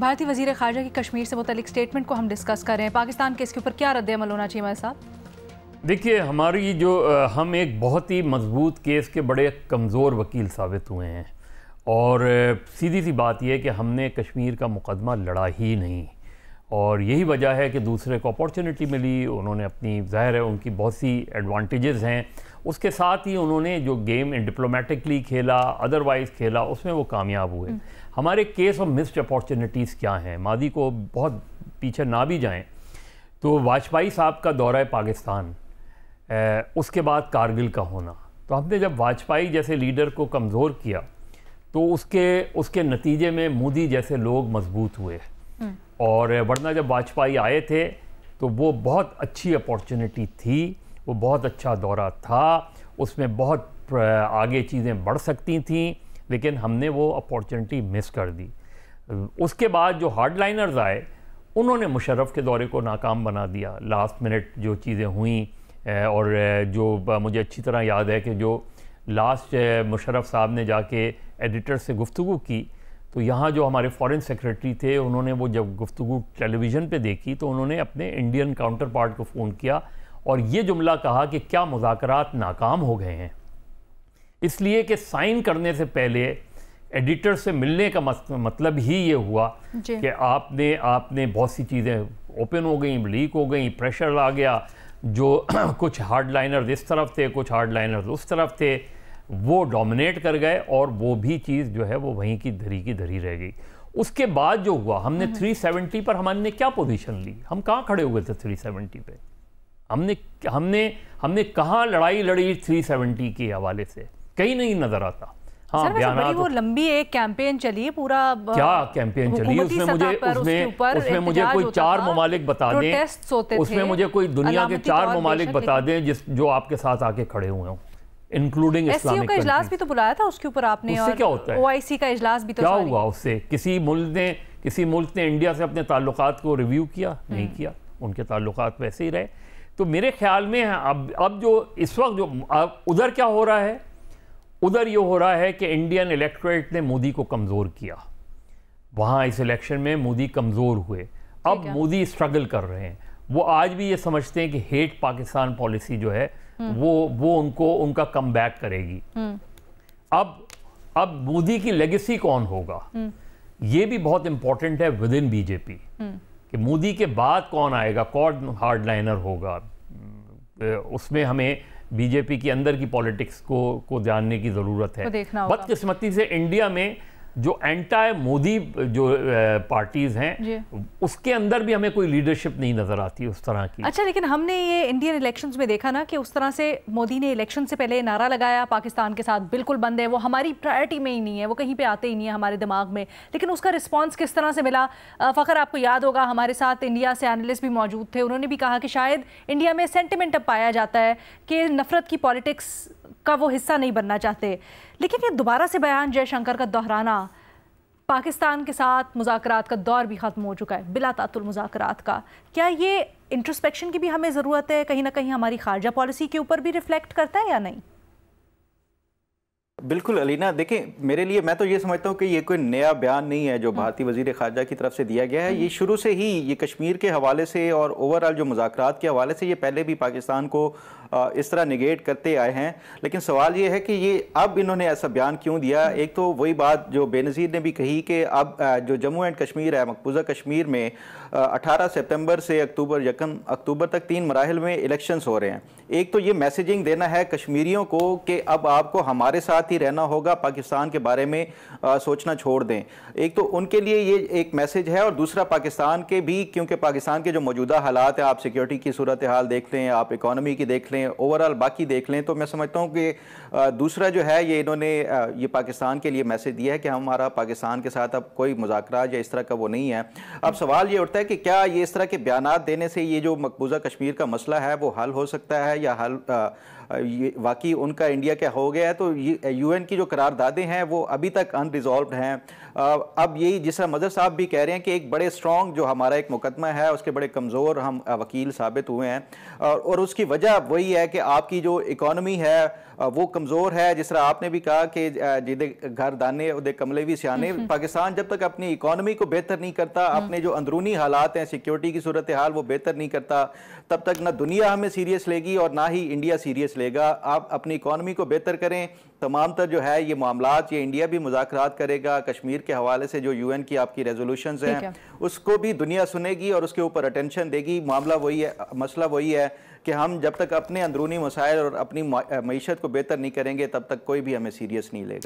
भारतीय वज़ीर ख़ारजा की कश्मीर से मुतल्लिक स्टेटमेंट को हम डिस्कस कर रहे हैं। पाकिस्तान के इसके ऊपर क्या रद्द-ए-अमल होना चाहिए हमारे साथ? देखिए, हमारी जो हम एक बहुत ही मजबूत केस के बड़े कमज़ोर वकील साबित हुए हैं और सीधी सी बात यह है कि हमने कश्मीर का मुकदमा लड़ा ही नहीं और यही वजह है कि दूसरे को अपॉर्चुनिटी मिली। उन्होंने अपनी, ज़ाहिर है उनकी बहुत सी एडवांटेजेस हैं, उसके साथ ही उन्होंने जो गेम डिप्लोमेटिकली खेला, अदरवाइज़ खेला, उसमें वो कामयाब हुए। हमारे केस ऑफ मिस्ड अपॉर्चुनिटीज़ क्या हैं? मादी को बहुत पीछे ना भी जाएं तो वाजपेयी साहब का दौरा पाकिस्तान, उसके बाद कारगिल का होना, तो हमने जब वाजपेयी जैसे लीडर को कमज़ोर किया तो उसके नतीजे में मोदी जैसे लोग मजबूत हुए। और वरना जब वाजपेयी आए थे तो वो बहुत अच्छी अपॉर्चुनिटी थी, वो बहुत अच्छा दौरा था, उसमें बहुत आगे चीज़ें बढ़ सकती थीं, लेकिन हमने वो अपॉर्चुनिटी मिस कर दी। उसके बाद जो हार्डलाइनर्स आए उन्होंने मुशर्रफ के दौरे को नाकाम बना दिया। लास्ट मिनट जो चीज़ें हुई और जो मुझे अच्छी तरह याद है कि जो लास्ट मुशर्रफ साहब ने जाके एडिटर से गुफ्तगू की तो यहाँ जो हमारे फॉरेन सेक्रेटरी थे उन्होंने वो जब गुफ्तगू टेलीविज़न पे देखी तो उन्होंने अपने इंडियन काउंटर पार्ट को फ़ोन किया और ये जुमला कहा कि क्या मुज़ाकरात नाकाम हो गए हैं, इसलिए कि साइन करने से पहले एडिटर से मिलने का मतलब ही ये हुआ कि आपने बहुत सी चीज़ें ओपन हो गई, लीक हो गई, प्रेशर आ गया, जो कुछ हार्डलाइनर्स इस तरफ थे, कुछ हार्डलाइनर्स उस तरफ थे, वो डोमिनेट कर गए और वो भी चीज़ जो है वो वहीं की धरी रह गई। उसके बाद जो हुआ, हमने 370 पर हमने क्या पोजीशन ली? हम कहाँ खड़े हुए थे 370 पे? हमने कहाँ लड़ाई लड़ी 370 के हवाले से? कहीं नहीं नजर आता। हाँ, बड़ी वो लंबी एक कैंपेन चली, पूरा क्या कैंपेन चली? उसमें मुझे कोई 4 ममालिक बता दें, उसमें मुझे कोई दुनिया के 4 ममालिक बता दें जो आपके साथ आके खड़े हुए हों, इंक्लूडिंग इस्लामिक का इजलास भी तो बुलाया था उसके ऊपर आपने, उससे क्या होता है? OIC का इजलास भी तो क्या हुआ उससे? किसी मुल्क ने इंडिया से अपने ताल्लुकात को रिव्यू किया? नहीं किया, उनके ताल्लुकात वैसे ही रहे। तो मेरे ख्याल में अब जो इस वक्त जो उधर क्या हो रहा है, उधर ये हो रहा है कि इंडियन इलेक्टोरेट ने मोदी को कमज़ोर किया। वहाँ इस इलेक्शन में मोदी कमज़ोर हुए, अब मोदी स्ट्रगल कर रहे हैं। वो आज भी ये समझते हैं कि हेट पाकिस्तान पॉलिसी जो है वो उनका कम बैक करेगी। अब मोदी की लेगेसी कौन होगा, ये भी बहुत इंपॉर्टेंट है विद इन बीजेपी कि मोदी के बाद कौन आएगा, कौन हार्डलाइनर होगा। उसमें हमें बीजेपी के अंदर की पॉलिटिक्स को जानने की ज़रूरत है। बदकिस्मती से इंडिया में जो एंटी मोदी जो पार्टीज़ हैं उसके अंदर भी हमें कोई लीडरशिप नहीं नज़र आती उस तरह की। अच्छा, लेकिन हमने ये इंडियन इलेक्शंस में देखा ना कि उस तरह से मोदी ने इलेक्शन से पहले नारा लगाया पाकिस्तान के साथ बिल्कुल बंद है, वो हमारी प्रायोरिटी में ही नहीं है, वो कहीं पे आते ही नहीं है हमारे दिमाग में, लेकिन उसका रिस्पॉन्स किस तरह से मिला? फ़खर, आपको याद होगा हमारे साथ इंडिया से एनालिस्ट भी मौजूद थे, उन्होंने भी कहा कि शायद इंडिया में सेंटिमेंट अब पाया जाता है कि नफ़रत की पॉलिटिक्स का वो हिस्सा नहीं बनना चाहते। लेकिन ये दोबारा से बयान जयशंकर का दोहराना, पाकिस्तान के साथ मुज़ाकरात का दौर भी ख़त्म हो चुका है, बिला तातुल मुज़ाकरात का, क्या ये इंट्रोस्पेक्शन की भी हमें ज़रूरत है? कहीं ना कहीं हमारी खारजा पॉलिसी के ऊपर भी रिफ्लेक्ट करता है या नहीं? बिल्कुल अलीना, देखें, मेरे लिए मैं तो ये समझता हूँ कि ये कोई नया बयान नहीं है जो भारतीय वज़ीर ख़ारजा की तरफ से दिया गया है। ये शुरू से ही ये कश्मीर के हवाले से और ओवरऑल जो मुज़ाकरात के हवाले से ये पहले भी पाकिस्तान को इस तरह निगेट करते आए हैं। लेकिन सवाल ये है कि ये अब इन्होंने ऐसा बयान क्यों दिया? एक तो वही बात जो बेनज़ीर ने भी कही कि अब जो जम्मू एंड कश्मीर है, मकबूजा कश्मीर में 18 सितंबर से अक्टूबर तक 3 मराहिल में इलेक्शंस हो रहे हैं। एक तो ये मैसेजिंग देना है कश्मीरियों को कि अब आपको हमारे साथ ही रहना होगा, पाकिस्तान के बारे में सोचना छोड़ दें। एक तो उनके लिए ये एक मैसेज है और दूसरा पाकिस्तान के भी, क्योंकि पाकिस्तान के जो मौजूदा हालात हैं, आप सिक्योरिटी की सूरत हाल देख लें, आप इकॉनमी की देख लें, ओवरऑल बाकी देख लें, तो मैं समझता हूँ कि दूसरा जो है ये इन्होंने ये पाकिस्तान के लिए मैसेज दिया है कि हमारा पाकिस्तान के साथ अब कोई मुज़ाकरात या इस तरह का वो नहीं है। अब सवाल ये उठता है कि क्या ये इस तरह के बयानात देने से ये जो मकबूजा कश्मीर का मसला है वो हल हो सकता है या हल ये वाकई उनका इंडिया क्या हो गया है? तो UN की जो करारदादें हैं वो अभी तक अनरिजॉल्व्ड हैं। अब यही जिस तरह मज़हर साहब भी कह रहे हैं कि एक बड़े स्ट्रॉन्ग जो हमारा एक मुकदमा है उसके बड़े कमज़ोर हम वकील साबित हुए हैं और उसकी वजह वही है कि आपकी जो इकॉनमी है वो कमज़ोर है। जिस तरह आपने भी कहा कि जिदे घर दाने उदे कमले भी सियाने, पाकिस्तान जब तक अपनी इकॉनमी को बेहतर नहीं करता, अपने जो अंदरूनी हालात हैं, सिक्योरिटी की सूरत हाल वो बेहतर नहीं करता, तब तक ना दुनिया हमें सीरियस लेगी और ना ही इंडिया सीरियस लेगा। आप अपनी इकॉनमी को बेहतर करें, तमाम तर जो है ये मामलात, ये इंडिया भी मुज़ाकरात करेगा, कश्मीर के हवाले से जो UN की आपकी रेजोल्यूशंस हैं उसको भी दुनिया सुनेगी और उसके ऊपर अटेंशन देगी। मामला वही है, मसला वही है कि हम जब तक अपने अंदरूनी मसाइल और अपनी मईशत को बेहतर नहीं करेंगे तब तक कोई भी हमें सीरियस नहीं लेगा।